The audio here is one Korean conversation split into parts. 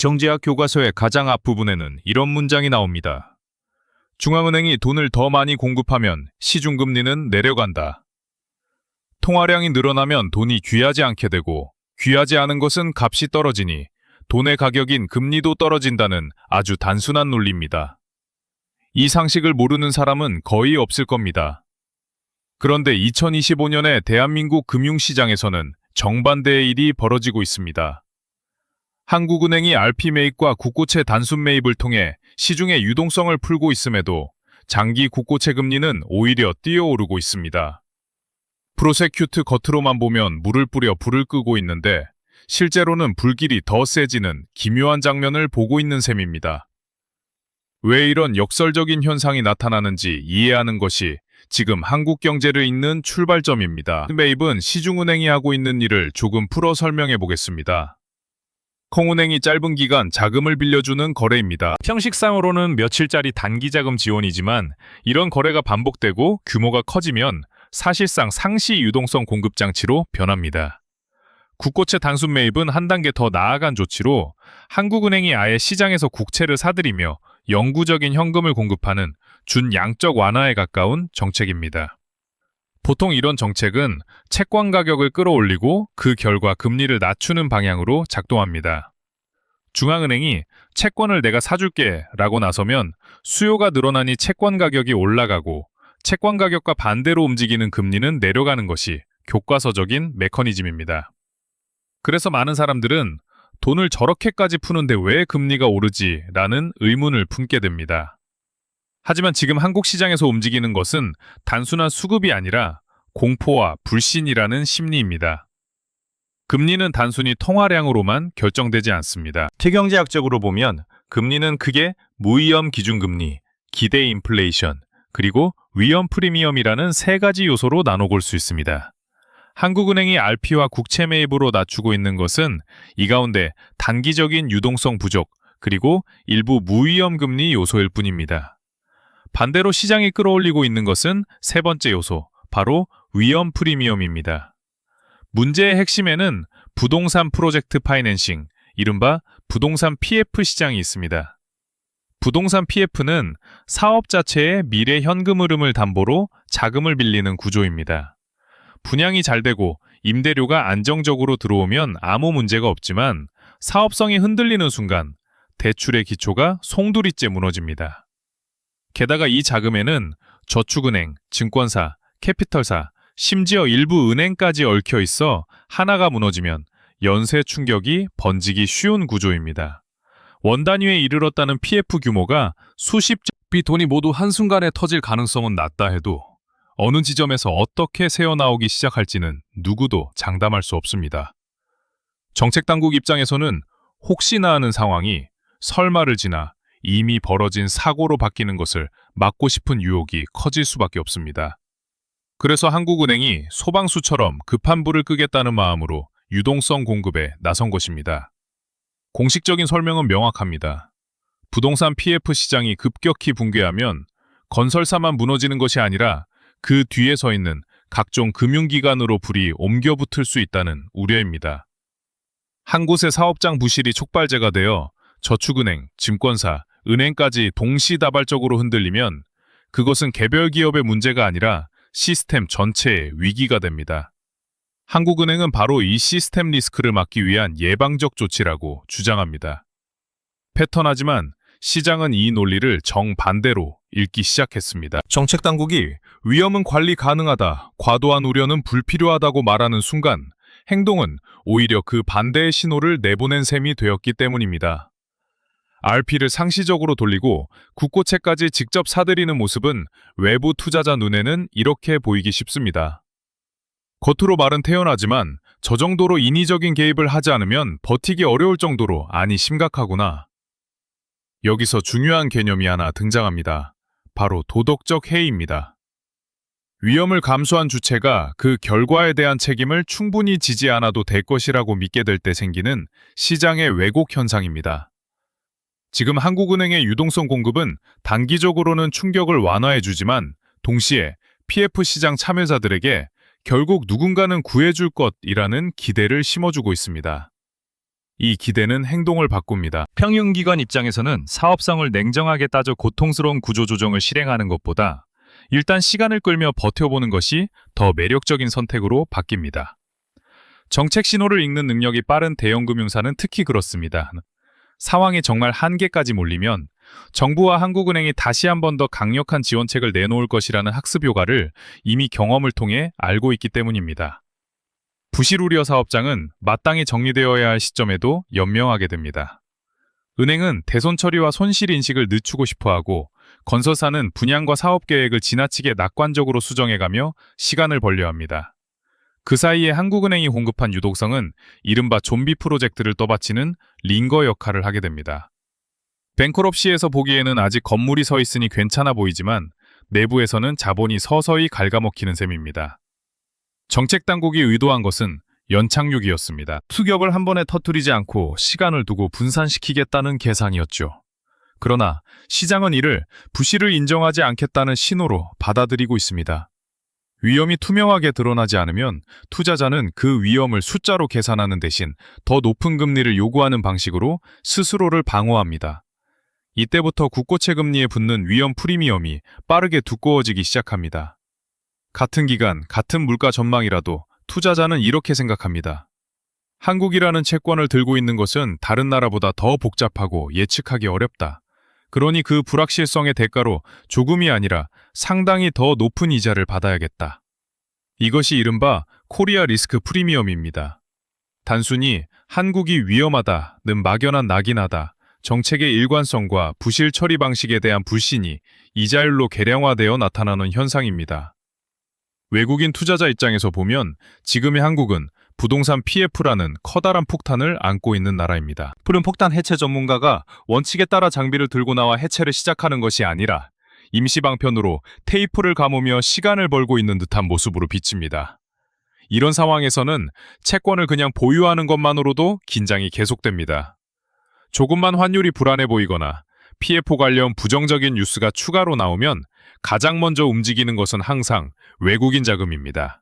정제학 교과서의 가장 앞부분에는 이런 문장이 나옵니다. 중앙은행이 돈을 더 많이 공급하면 시중금리는 내려간다. 통화량이 늘어나면 돈이 귀하지 않게 되고 귀하지 않은 것은 값이 떨어지니 돈의 가격인 금리도 떨어진다는 아주 단순한 논리입니다. 이 상식을 모르는 사람은 거의 없을 겁니다. 그런데 2025년에 대한민국 금융시장에서는 정반대의 일이 벌어지고 있습니다. 한국은행이 RP 매입과 국고채 단순 매입을 통해 시중의 유동성을 풀고 있음에도 장기 국고채 금리는 오히려 뛰어오르고 있습니다. 프로세큐트 겉으로만 보면 물을 뿌려 불을 끄고 있는데 실제로는 불길이 더 세지는 기묘한 장면을 보고 있는 셈입니다. 왜 이런 역설적인 현상이 나타나는지 이해하는 것이 지금 한국 경제를 읽는 출발점입니다. 매입은 시중은행이 하고 있는 일을 조금 풀어 설명해 보겠습니다. 콩은행이 짧은 기간 자금을 빌려주는 거래입니다. 형식상으로는 며칠짜리 단기자금 지원이지만 이런 거래가 반복되고 규모가 커지면 사실상 상시 유동성 공급 장치로 변합니다. 국고채 단순 매입은 한 단계 더 나아간 조치로 한국은행이 아예 시장에서 국채를 사들이며 영구적인 현금을 공급하는 준양적 완화에 가까운 정책입니다. 보통 이런 정책은 채권 가격을 끌어올리고 그 결과 금리를 낮추는 방향으로 작동합니다. 중앙은행이 채권을 내가 사줄게 라고 나서면 수요가 늘어나니 채권 가격이 올라가고 채권 가격과 반대로 움직이는 금리는 내려가는 것이 교과서적인 메커니즘입니다. 그래서 많은 사람들은 돈을 저렇게까지 푸는데 왜 금리가 오르지? 라는 의문을 품게 됩니다. 하지만 지금 한국 시장에서 움직이는 것은 단순한 수급이 아니라 공포와 불신이라는 심리입니다. 금리는 단순히 통화량으로만 결정되지 않습니다. 특경제학적으로 보면 금리는 크게 무위험 기준금리, 기대 인플레이션, 그리고 위험 프리미엄이라는 세 가지 요소로 나눠볼 수 있습니다. 한국은행이 RP와 국채 매입으로 낮추고 있는 것은 이 가운데 단기적인 유동성 부족, 그리고 일부 무위험 금리 요소일 뿐입니다. 반대로 시장이 끌어올리고 있는 것은 세 번째 요소, 바로 위험 프리미엄입니다. 문제의 핵심에는 부동산 프로젝트 파이낸싱, 이른바 부동산 PF 시장이 있습니다. 부동산 PF는 사업 자체의 미래 현금 흐름을 담보로 자금을 빌리는 구조입니다. 분양이 잘 되고 임대료가 안정적으로 들어오면 아무 문제가 없지만 사업성이 흔들리는 순간 대출의 기초가 송두리째 무너집니다. 게다가 이 자금에는 저축은행, 증권사, 캐피털사, 심지어 일부 은행까지 얽혀 있어 하나가 무너지면 연쇄 충격이 번지기 쉬운 구조입니다. 원 단위에 이르렀다는 PF 규모가 수십조비 돈이 모두 한순간에 터질 가능성은 낮다 해도 어느 지점에서 어떻게 새어나오기 시작할지는 누구도 장담할 수 없습니다. 정책당국 입장에서는 혹시나 하는 상황이 설마를 지나 이미 벌어진 사고로 바뀌는 것을 막고 싶은 유혹이 커질 수밖에 없습니다. 그래서 한국은행이 소방수처럼 급한 불을 끄겠다는 마음으로 유동성 공급에 나선 것입니다. 공식적인 설명은 명확합니다. 부동산 PF 시장이 급격히 붕괴하면 건설사만 무너지는 것이 아니라 그 뒤에 서 있는 각종 금융기관으로 불이 옮겨붙을 수 있다는 우려입니다. 한 곳의 사업장 부실이 촉발제가 되어 저축은행, 증권사, 은행까지 동시다발적으로 흔들리면 그것은 개별 기업의 문제가 아니라 시스템 전체의 위기가 됩니다. 한국은행은 바로 이 시스템 리스크를 막기 위한 예방적 조치라고 주장합니다. 패턴하지만 시장은 이 논리를 정반대로 읽기 시작했습니다. 정책당국이 위험은 관리 가능하다, 과도한 우려는 불필요하다고 말하는 순간 행동은 오히려 그 반대의 신호를 내보낸 셈이 되었기 때문입니다. RP를 상시적으로 돌리고 국고채까지 직접 사들이는 모습은 외부 투자자 눈에는 이렇게 보이기 쉽습니다. 겉으로 말은 태연하지만 저 정도로 인위적인 개입을 하지 않으면 버티기 어려울 정도로 아니 심각하구나. 여기서 중요한 개념이 하나 등장합니다. 바로 도덕적 해이입니다. 위험을 감수한 주체가 그 결과에 대한 책임을 충분히 지지 않아도 될 것이라고 믿게 될 때 생기는 시장의 왜곡 현상입니다. 지금 한국은행의 유동성 공급은 단기적으로는 충격을 완화해주지만 동시에 PF 시장 참여자들에게 결국 누군가는 구해줄 것이라는 기대를 심어주고 있습니다. 이 기대는 행동을 바꿉니다. 평형기관 입장에서는 사업성을 냉정하게 따져 고통스러운 구조조정을 실행하는 것보다 일단 시간을 끌며 버텨보는 것이 더 매력적인 선택으로 바뀝니다. 정책 신호를 읽는 능력이 빠른 대형금융사는 특히 그렇습니다. 상황이 정말 한계까지 몰리면 정부와 한국은행이 다시 한 번 더 강력한 지원책을 내놓을 것이라는 학습 효과를 이미 경험을 통해 알고 있기 때문입니다. 부실 우려 사업장은 마땅히 정리되어야 할 시점에도 연명하게 됩니다. 은행은 대손 처리와 손실 인식을 늦추고 싶어하고 건설사는 분양과 사업 계획을 지나치게 낙관적으로 수정해가며 시간을 벌려 합니다. 그 사이에 한국은행이 공급한 유동성은 이른바 좀비 프로젝트를 떠받치는 링거 역할을 하게 됩니다. 뱅크럽시에서 보기에는 아직 건물이 서 있으니 괜찮아 보이지만 내부에서는 자본이 서서히 갉아먹히는 셈입니다. 정책 당국이 의도한 것은 연착륙이었습니다. 수격을 한 번에 터뜨리지 않고 시간을 두고 분산시키겠다는 계산이었죠. 그러나 시장은 이를 부실을 인정하지 않겠다는 신호로 받아들이고 있습니다. 위험이 투명하게 드러나지 않으면 투자자는 그 위험을 숫자로 계산하는 대신 더 높은 금리를 요구하는 방식으로 스스로를 방어합니다. 이때부터 국고채 금리에 붙는 위험 프리미엄이 빠르게 두꺼워지기 시작합니다. 같은 기간, 같은 물가 전망이라도 투자자는 이렇게 생각합니다. 한국이라는 채권을 들고 있는 것은 다른 나라보다 더 복잡하고 예측하기 어렵다. 그러니 그 불확실성의 대가로 조금이 아니라 상당히 더 높은 이자를 받아야겠다. 이것이 이른바 코리아 리스크 프리미엄입니다. 단순히 한국이 위험하다는 막연한 낙인하다, 정책의 일관성과 부실 처리 방식에 대한 불신이 이자율로 계량화되어 나타나는 현상입니다. 외국인 투자자 입장에서 보면 지금의 한국은 부동산 PF라는 커다란 폭탄을 안고 있는 나라입니다. 푸른 폭탄 해체 전문가가 원칙에 따라 장비를 들고 나와 해체를 시작하는 것이 아니라 임시 방편으로 테이프를 감으며 시간을 벌고 있는 듯한 모습으로 비칩니다. 이런 상황에서는 채권을 그냥 보유하는 것만으로도 긴장이 계속됩니다. 조금만 환율이 불안해 보이거나 PF 관련 부정적인 뉴스가 추가로 나오면 가장 먼저 움직이는 것은 항상 외국인 자금입니다.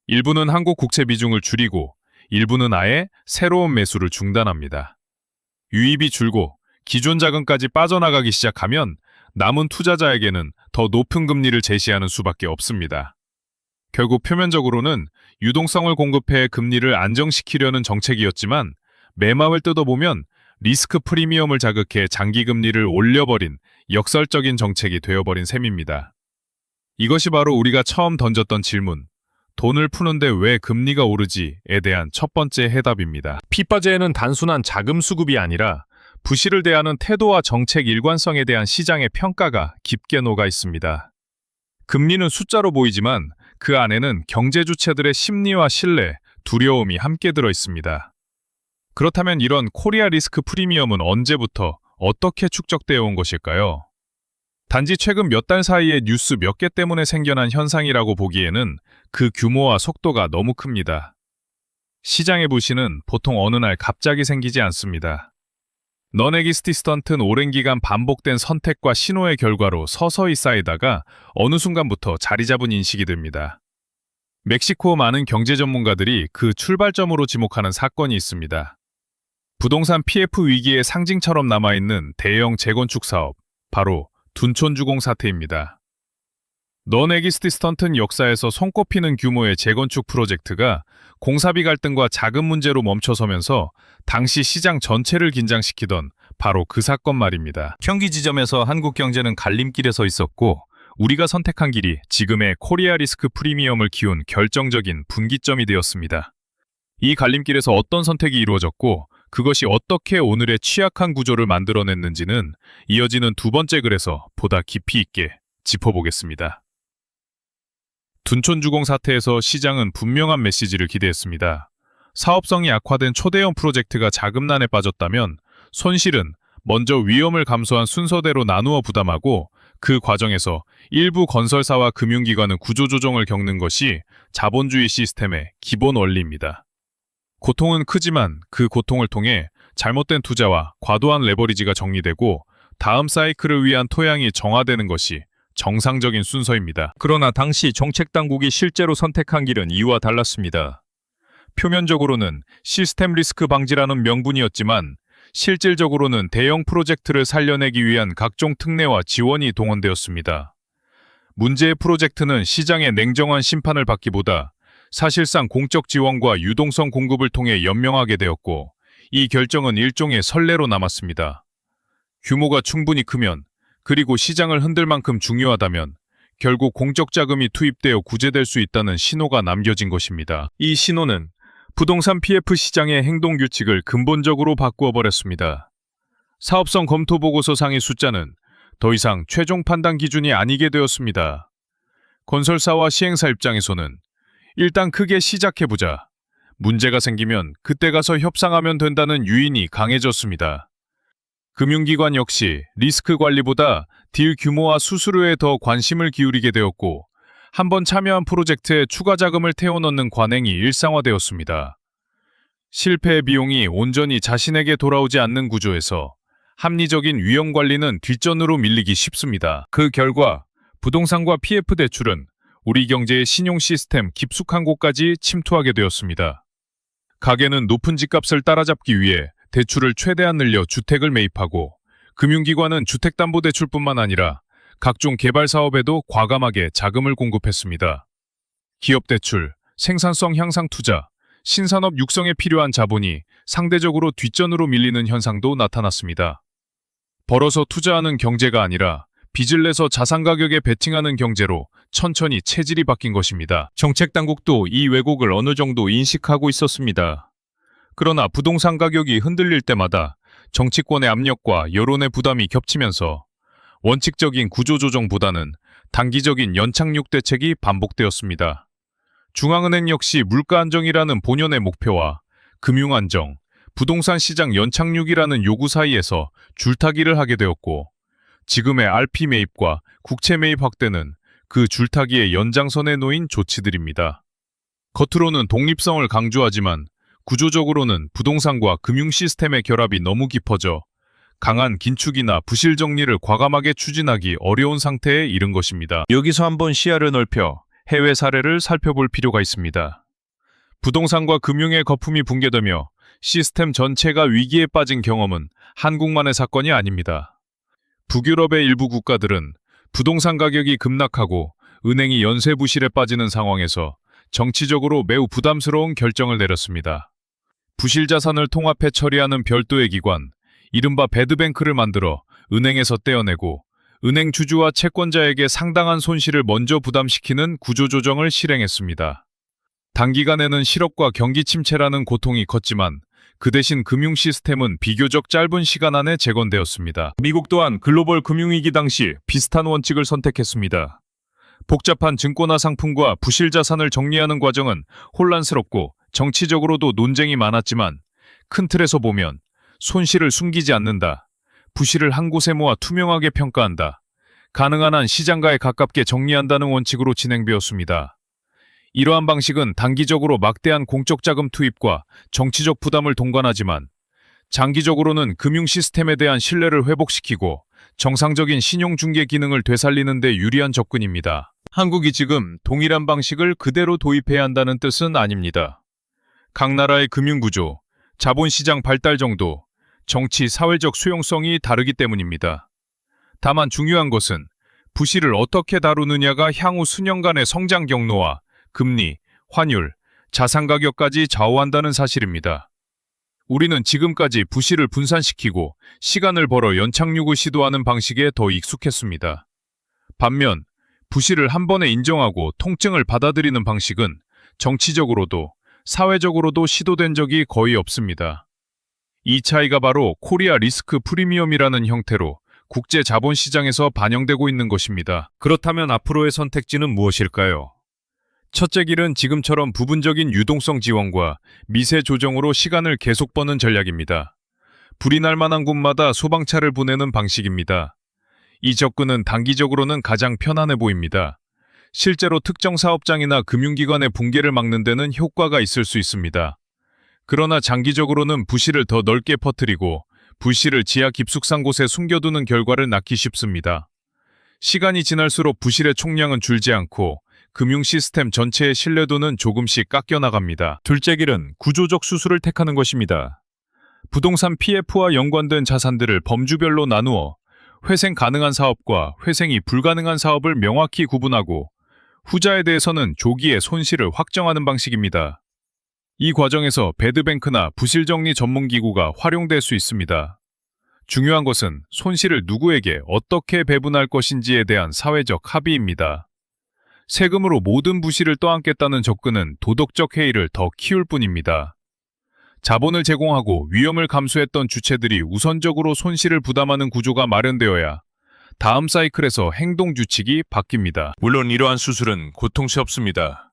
일부는 한국 국채 비중을 줄이고 일부는 아예 새로운 매수를 중단합니다. 유입이 줄고 기존 자금까지 빠져나가기 시작하면 남은 투자자에게는 더 높은 금리를 제시하는 수밖에 없습니다. 결국 표면적으로는 유동성을 공급해 금리를 안정시키려는 정책이었지만 매망을 뜯어보면 리스크 프리미엄을 자극해 장기 금리를 올려버린 역설적인 정책이 되어버린 셈입니다. 이것이 바로 우리가 처음 던졌던 질문, 돈을 푸는데 왜 금리가 오르지에 대한 첫 번째 해답입니다. 피빠제에는 단순한 자금 수급이 아니라 부실을 대하는 태도와 정책 일관성에 대한 시장의 평가가 깊게 녹아 있습니다. 금리는 숫자로 보이지만 그 안에는 경제 주체들의 심리와 신뢰, 두려움이 함께 들어 있습니다. 그렇다면 이런 코리아 리스크 프리미엄은 언제부터 어떻게 축적되어 온 것일까요? 단지 최근 몇 달 사이에 뉴스 몇 개 때문에 생겨난 현상이라고 보기에는 그 규모와 속도가 너무 큽니다. 시장의 불신은 보통 어느 날 갑자기 생기지 않습니다. non-existent는 오랜 기간 반복된 선택과 신호의 결과로 서서히 쌓이다가 어느 순간부터 자리 잡은 인식이 듭니다. 멕시코 많은 경제 전문가들이 그 출발점으로 지목하는 사건이 있습니다. 부동산 PF 위기의 상징처럼 남아있는 대형 재건축 사업, 바로 둔촌주공 사태입니다. non-existent는 역사에서 손꼽히는 규모의 재건축 프로젝트가 공사비 갈등과 자금 문제로 멈춰서면서 당시 시장 전체를 긴장시키던 바로 그 사건 말입니다. 평기 지점에서 한국 경제는 갈림길에 서 있었고 우리가 선택한 길이 지금의 코리아 리스크 프리미엄을 키운 결정적인 분기점이 되었습니다. 이 갈림길에서 어떤 선택이 이루어졌고 그것이 어떻게 오늘의 취약한 구조를 만들어냈는지는 이어지는 두 번째 글에서 보다 깊이 있게 짚어보겠습니다. 둔촌주공 사태에서 시장은 분명한 메시지를 기대했습니다. 사업성이 악화된 초대형 프로젝트가 자금난에 빠졌다면 손실은 먼저 위험을 감소한 순서대로 나누어 부담하고 그 과정에서 일부 건설사와 금융기관은 구조조정을 겪는 것이 자본주의 시스템의 기본 원리입니다. 고통은 크지만 그 고통을 통해 잘못된 투자와 과도한 레버리지가 정리되고 다음 사이클을 위한 토양이 정화되는 것이 정상적인 순서입니다. 그러나 당시 정책당국이 실제로 선택한 길은 이와 달랐습니다. 표면적으로는 시스템 리스크 방지라는 명분이었지만 실질적으로는 대형 프로젝트를 살려내기 위한 각종 특례와 지원이 동원되었습니다. 문제의 프로젝트는 시장의 냉정한 심판을 받기보다 사실상 공적 지원과 유동성 공급을 통해 연명하게 되었고, 이 결정은 일종의 선례로 남았습니다. 규모가 충분히 크면, 그리고 시장을 흔들 만큼 중요하다면 결국 공적 자금이 투입되어 구제될 수 있다는 신호가 남겨진 것입니다. 이 신호는 부동산 PF 시장의 행동 규칙을 근본적으로 바꾸어 버렸습니다. 사업성 검토 보고서 상의 숫자는 더 이상 최종 판단 기준이 아니게 되었습니다. 건설사와 시행사 입장에서는 일단 크게 시작해보자, 문제가 생기면 그때 가서 협상하면 된다는 유인이 강해졌습니다. 금융기관 역시 리스크 관리보다 딜 규모와 수수료에 더 관심을 기울이게 되었고, 한번 참여한 프로젝트에 추가 자금을 태워넣는 관행이 일상화되었습니다. 실패의 비용이 온전히 자신에게 돌아오지 않는 구조에서 합리적인 위험 관리는 뒷전으로 밀리기 쉽습니다. 그 결과 부동산과 PF 대출은 우리 경제의 신용 시스템 깊숙한 곳까지 침투하게 되었습니다. 가게는 높은 집값을 따라잡기 위해 대출을 최대한 늘려 주택을 매입하고, 금융기관은 주택담보대출뿐만 아니라 각종 개발 사업에도 과감하게 자금을 공급했습니다. 기업대출, 생산성 향상 투자, 신산업 육성에 필요한 자본이 상대적으로 뒷전으로 밀리는 현상도 나타났습니다. 벌어서 투자하는 경제가 아니라 빚을 내서 자산 가격에 베팅하는 경제로 천천히 체질이 바뀐 것입니다. 정책당국도 이 왜곡을 어느 정도 인식하고 있었습니다. 그러나 부동산 가격이 흔들릴 때마다 정치권의 압력과 여론의 부담이 겹치면서 원칙적인 구조조정보다는 단기적인 연착륙 대책이 반복되었습니다. 중앙은행 역시 물가 안정이라는 본연의 목표와 금융 안정, 부동산 시장 연착륙이라는 요구 사이에서 줄타기를 하게 되었고, 지금의 RP 매입과 국채 매입 확대는 그 줄타기의 연장선에 놓인 조치들입니다. 겉으로는 독립성을 강조하지만 구조적으로는 부동산과 금융 시스템의 결합이 너무 깊어져 강한 긴축이나 부실 정리를 과감하게 추진하기 어려운 상태에 이른 것입니다. 여기서 한번 시야를 넓혀 해외 사례를 살펴볼 필요가 있습니다. 부동산과 금융의 거품이 붕괴되며 시스템 전체가 위기에 빠진 경험은 한국만의 사건이 아닙니다. 북유럽의 일부 국가들은 부동산 가격이 급락하고 은행이 연쇄 부실에 빠지는 상황에서 정치적으로 매우 부담스러운 결정을 내렸습니다. 부실 자산을 통합해 처리하는 별도의 기관, 이른바 배드뱅크를 만들어 은행에서 떼어내고 은행 주주와 채권자에게 상당한 손실을 먼저 부담시키는 구조조정을 실행했습니다. 단기간에는 실업과 경기 침체라는 고통이 컸지만 그 대신 금융 시스템은 비교적 짧은 시간 안에 재건되었습니다. 미국 또한 글로벌 금융위기 당시 비슷한 원칙을 선택했습니다. 복잡한 증권화 상품과 부실 자산을 정리하는 과정은 혼란스럽고 정치적으로도 논쟁이 많았지만 큰 틀에서 보면 손실을 숨기지 않는다, 부실을 한 곳에 모아 투명하게 평가한다, 가능한 한 시장가에 가깝게 정리한다는 원칙으로 진행되었습니다. 이러한 방식은 단기적으로 막대한 공적 자금 투입과 정치적 부담을 동반하지만 장기적으로는 금융 시스템에 대한 신뢰를 회복시키고 정상적인 신용 중개 기능을 되살리는 데 유리한 접근입니다. 한국이 지금 동일한 방식을 그대로 도입해야 한다는 뜻은 아닙니다. 각 나라의 금융구조, 자본시장 발달 정도, 정치, 사회적 수용성이 다르기 때문입니다. 다만 중요한 것은 부실을 어떻게 다루느냐가 향후 수년간의 성장 경로와 금리, 환율, 자산 가격까지 좌우한다는 사실입니다. 우리는 지금까지 부실을 분산시키고 시간을 벌어 연착륙을 시도하는 방식에 더 익숙했습니다. 반면 부실을 한 번에 인정하고 통증을 받아들이는 방식은 정치적으로도 사회적으로도 시도된 적이 거의 없습니다. 이 차이가 바로 코리아 리스크 프리미엄이라는 형태로 국제 자본시장에서 반영되고 있는 것입니다. 그렇다면 앞으로의 선택지는 무엇일까요? 첫째 길은 지금처럼 부분적인 유동성 지원과 미세 조정으로 시간을 계속 버는 전략입니다. 불이 날 만한 곳마다 소방차를 보내는 방식입니다. 이 접근은 단기적으로는 가장 편안해 보입니다. 실제로 특정 사업장이나 금융기관의 붕괴를 막는 데는 효과가 있을 수 있습니다. 그러나 장기적으로는 부실을 더 넓게 퍼뜨리고 불씨를 지하 깊숙한 곳에 숨겨두는 결과를 낳기 쉽습니다. 시간이 지날수록 부실의 총량은 줄지 않고 금융 시스템 전체의 신뢰도는 조금씩 깎여나갑니다. 둘째 길은 구조적 수술을 택하는 것입니다. 부동산 PF와 연관된 자산들을 범주별로 나누어 회생 가능한 사업과 회생이 불가능한 사업을 명확히 구분하고 후자에 대해서는 조기에 손실을 확정하는 방식입니다. 이 과정에서 배드뱅크나 부실정리 전문기구가 활용될 수 있습니다. 중요한 것은 손실을 누구에게 어떻게 배분할 것인지에 대한 사회적 합의입니다. 세금으로 모든 부실을 떠안겠다는 접근은 도덕적 해이를 더 키울 뿐입니다. 자본을 제공하고 위험을 감수했던 주체들이 우선적으로 손실을 부담하는 구조가 마련되어야 다음 사이클에서 행동 규칙이 바뀝니다. 물론 이러한 수술은 고통스럽습니다.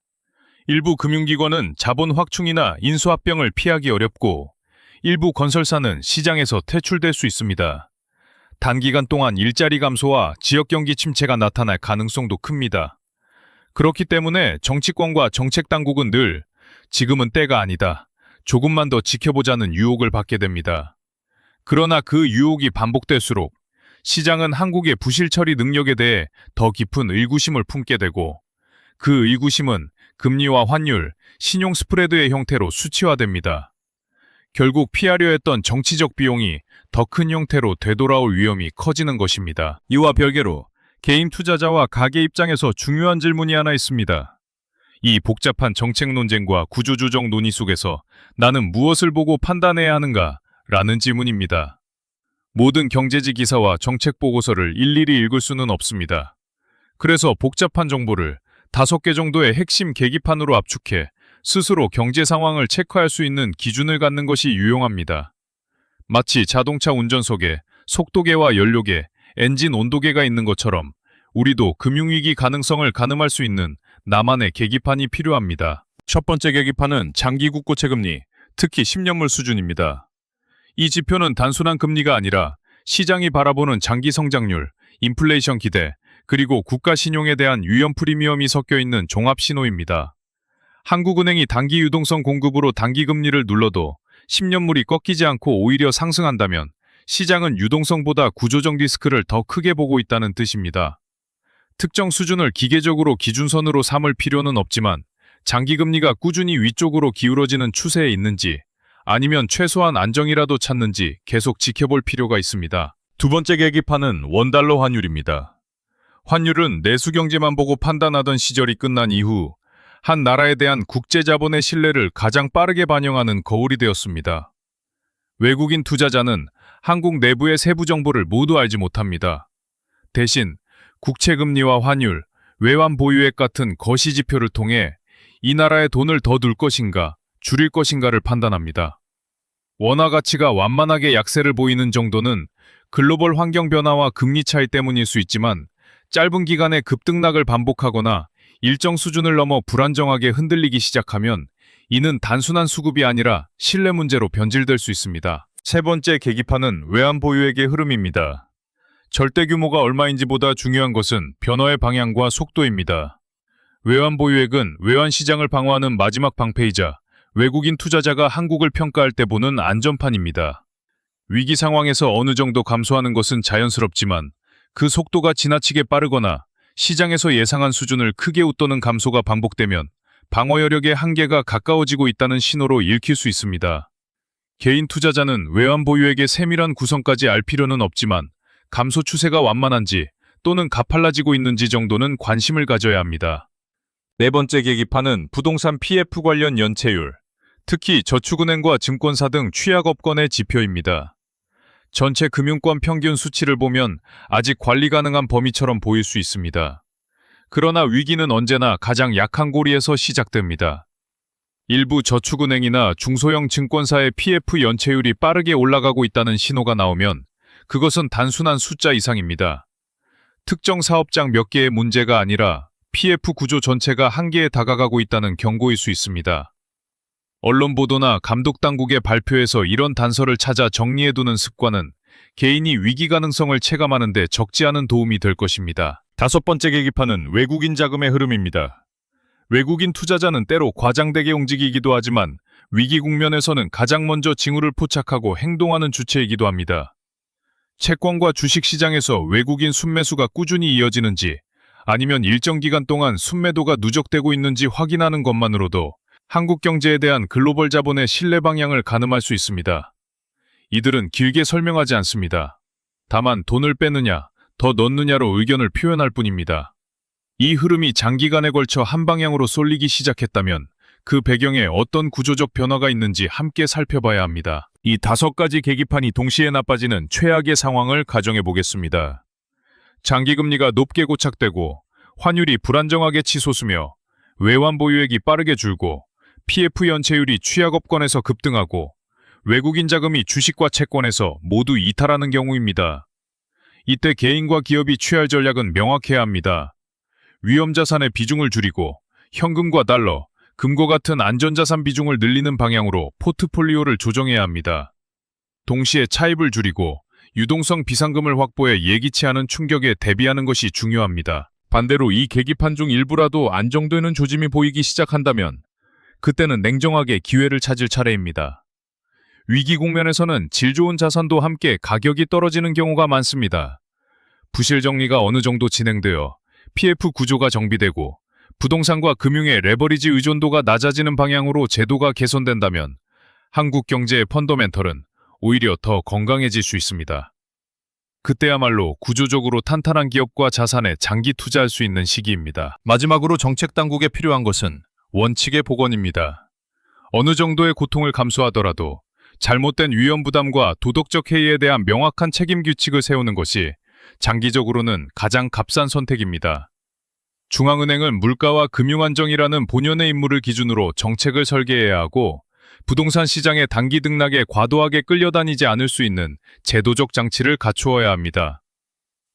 일부 금융기관은 자본 확충이나 인수합병을 피하기 어렵고 일부 건설사는 시장에서 퇴출될 수 있습니다. 단기간 동안 일자리 감소와 지역 경기 침체가 나타날 가능성도 큽니다. 그렇기 때문에 정치권과 정책당국은 늘 지금은 때가 아니다, 조금만 더 지켜보자는 유혹을 받게 됩니다. 그러나 그 유혹이 반복될수록 시장은 한국의 부실 처리 능력에 대해 더 깊은 의구심을 품게 되고 그 의구심은 금리와 환율, 신용 스프레드의 형태로 수치화됩니다. 결국 피하려 했던 정치적 비용이 더 큰 형태로 되돌아올 위험이 커지는 것입니다. 이와 별개로 개인 투자자와 가계 입장에서 중요한 질문이 하나 있습니다. 이 복잡한 정책 논쟁과 구조조정 논의 속에서 나는 무엇을 보고 판단해야 하는가? 라는 질문입니다. 모든 경제지 기사와 정책 보고서를 일일이 읽을 수는 없습니다. 그래서 복잡한 정보를 5개 정도의 핵심 계기판으로 압축해 스스로 경제 상황을 체크할 수 있는 기준을 갖는 것이 유용합니다. 마치 자동차 운전석에 속도계와 연료계, 엔진 온도계가 있는 것처럼 우리도 금융위기 가능성을 가늠할 수 있는 나만의 계기판이 필요합니다. 첫 번째 계기판은 장기 국고채 금리, 특히 10년물 수준입니다. 이 지표는 단순한 금리가 아니라 시장이 바라보는 장기 성장률, 인플레이션 기대, 그리고 국가 신용에 대한 위험 프리미엄이 섞여 있는 종합 신호입니다. 한국은행이 단기 유동성 공급으로 단기 금리를 눌러도 10년물이 꺾이지 않고 오히려 상승한다면 시장은 유동성보다 구조적 리스크를 더 크게 보고 있다는 뜻입니다. 특정 수준을 기계적으로 기준선으로 삼을 필요는 없지만 장기금리가 꾸준히 위쪽으로 기울어지는 추세에 있는지 아니면 최소한 안정이라도 찾는지 계속 지켜볼 필요가 있습니다. 두 번째 계기판은 원달러 환율입니다. 환율은 내수 경제만 보고 판단하던 시절이 끝난 이후 한 나라에 대한 국제자본의 신뢰를 가장 빠르게 반영하는 거울이 되었습니다. 외국인 투자자는 한국 내부의 세부 정보를 모두 알지 못합니다. 대신 국채금리와 환율, 외환 보유액 같은 거시지표를 통해 이 나라에 돈을 더 둘 것인가, 줄일 것인가를 판단합니다. 원화 가치가 완만하게 약세를 보이는 정도는 글로벌 환경 변화와 금리 차이 때문일 수 있지만 짧은 기간에 급등락을 반복하거나 일정 수준을 넘어 불안정하게 흔들리기 시작하면 이는 단순한 수급이 아니라 신뢰 문제로 변질될 수 있습니다. 세 번째 계기판은 외환 보유액의 흐름입니다. 절대 규모가 얼마인지보다 중요한 것은 변화의 방향과 속도입니다. 외환 보유액은 외환 시장을 방어하는 마지막 방패이자 외국인 투자자가 한국을 평가할 때 보는 안전판입니다. 위기 상황에서 어느 정도 감소하는 것은 자연스럽지만 그 속도가 지나치게 빠르거나 시장에서 예상한 수준을 크게 웃도는 감소가 반복되면 방어 여력의 한계가 가까워지고 있다는 신호로 읽힐 수 있습니다. 개인 투자자는 외환 보유액의 세밀한 구성까지 알 필요는 없지만 감소 추세가 완만한지 또는 가팔라지고 있는지 정도는 관심을 가져야 합니다. 네 번째 계기판은 부동산 PF 관련 연체율, 특히 저축은행과 증권사 등 취약업권의 지표입니다. 전체 금융권 평균 수치를 보면 아직 관리 가능한 범위처럼 보일 수 있습니다. 그러나 위기는 언제나 가장 약한 고리에서 시작됩니다. 일부 저축은행이나 중소형 증권사의 PF 연체율이 빠르게 올라가고 있다는 신호가 나오면 그것은 단순한 숫자 이상입니다. 특정 사업장 몇 개의 문제가 아니라 PF 구조 전체가 한계에 다가가고 있다는 경고일 수 있습니다. 언론 보도나 감독당국의 발표에서 이런 단서를 찾아 정리해두는 습관은 개인이 위기 가능성을 체감하는 데 적지 않은 도움이 될 것입니다. 다섯 번째 계기판은 외국인 자금의 흐름입니다. 외국인 투자자는 때로 과장되게 움직이기도 하지만 위기 국면에서는 가장 먼저 징후를 포착하고 행동하는 주체이기도 합니다. 채권과 주식시장에서 외국인 순매수가 꾸준히 이어지는지 아니면 일정 기간 동안 순매도가 누적되고 있는지 확인하는 것만으로도 한국 경제에 대한 글로벌 자본의 신뢰 방향을 가늠할 수 있습니다. 이들은 길게 설명하지 않습니다. 다만 돈을 빼느냐, 더 넣느냐로 의견을 표현할 뿐입니다. 이 흐름이 장기간에 걸쳐 한 방향으로 쏠리기 시작했다면 그 배경에 어떤 구조적 변화가 있는지 함께 살펴봐야 합니다. 이 5가지 계기판이 동시에 나빠지는 최악의 상황을 가정해 보겠습니다. 장기금리가 높게 고착되고 환율이 불안정하게 치솟으며 외환 보유액이 빠르게 줄고 PF 연체율이 취약업권에서 급등하고 외국인 자금이 주식과 채권에서 모두 이탈하는 경우입니다. 이때 개인과 기업이 취할 전략은 명확해야 합니다. 위험자산의 비중을 줄이고 현금과 달러, 금과 같은 안전자산 비중을 늘리는 방향으로 포트폴리오를 조정해야 합니다. 동시에 차입을 줄이고 유동성 비상금을 확보해 예기치 않은 충격에 대비하는 것이 중요합니다. 반대로 이 계기판 중 일부라도 안정되는 조짐이 보이기 시작한다면 그때는 냉정하게 기회를 찾을 차례입니다. 위기 국면에서는 질 좋은 자산도 함께 가격이 떨어지는 경우가 많습니다. 부실 정리가 어느 정도 진행되어 PF 구조가 정비되고 부동산과 금융의 레버리지 의존도가 낮아지는 방향으로 제도가 개선된다면 한국 경제의 펀더멘털은 오히려 더 건강해질 수 있습니다. 그때야말로 구조적으로 탄탄한 기업과 자산에 장기 투자할 수 있는 시기입니다. 마지막으로 정책 당국에 필요한 것은 원칙의 복원입니다. 어느 정도의 고통을 감수하더라도 잘못된 위험 부담과 도덕적 해이에 대한 명확한 책임 규칙을 세우는 것이 장기적으로는 가장 값싼 선택입니다. 중앙은행은 물가와 금융안정이라는 본연의 임무를 기준으로 정책을 설계해야 하고 부동산 시장의 단기 등락에 과도하게 끌려다니지 않을 수 있는 제도적 장치를 갖추어야 합니다.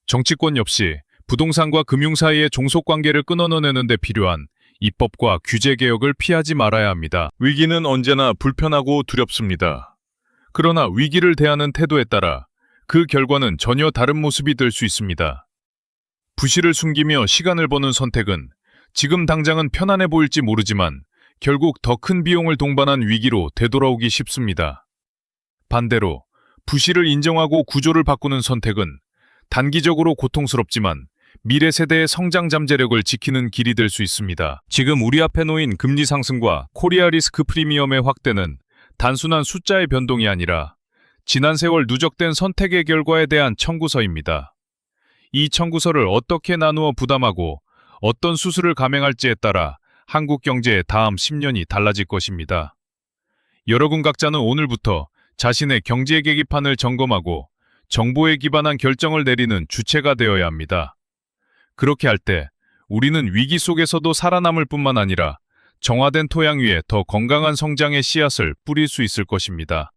정치권 역시 부동산과 금융 사이의 종속관계를 끊어내는 데 필요한 입법과 규제 개혁을 피하지 말아야 합니다. 위기는 언제나 불편하고 두렵습니다. 그러나 위기를 대하는 태도에 따라 그 결과는 전혀 다른 모습이 될 수 있습니다. 부실을 숨기며 시간을 버는 선택은 지금 당장은 편안해 보일지 모르지만 결국 더 큰 비용을 동반한 위기로 되돌아오기 쉽습니다. 반대로 부실을 인정하고 구조를 바꾸는 선택은 단기적으로 고통스럽지만 미래 세대의 성장 잠재력을 지키는 길이 될 수 있습니다. 지금 우리 앞에 놓인 금리 상승과 코리아 리스크 프리미엄의 확대는 단순한 숫자의 변동이 아니라 지난 세월 누적된 선택의 결과에 대한 청구서입니다. 이 청구서를 어떻게 나누어 부담하고 어떤 수술을 감행할지에 따라 한국 경제의 다음 10년이 달라질 것입니다. 여러분 각자는 오늘부터 자신의 경제 계기판을 점검하고 정보에 기반한 결정을 내리는 주체가 되어야 합니다. 그렇게 할 때 우리는 위기 속에서도 살아남을 뿐만 아니라 정화된 토양 위에 더 건강한 성장의 씨앗을 뿌릴 수 있을 것입니다.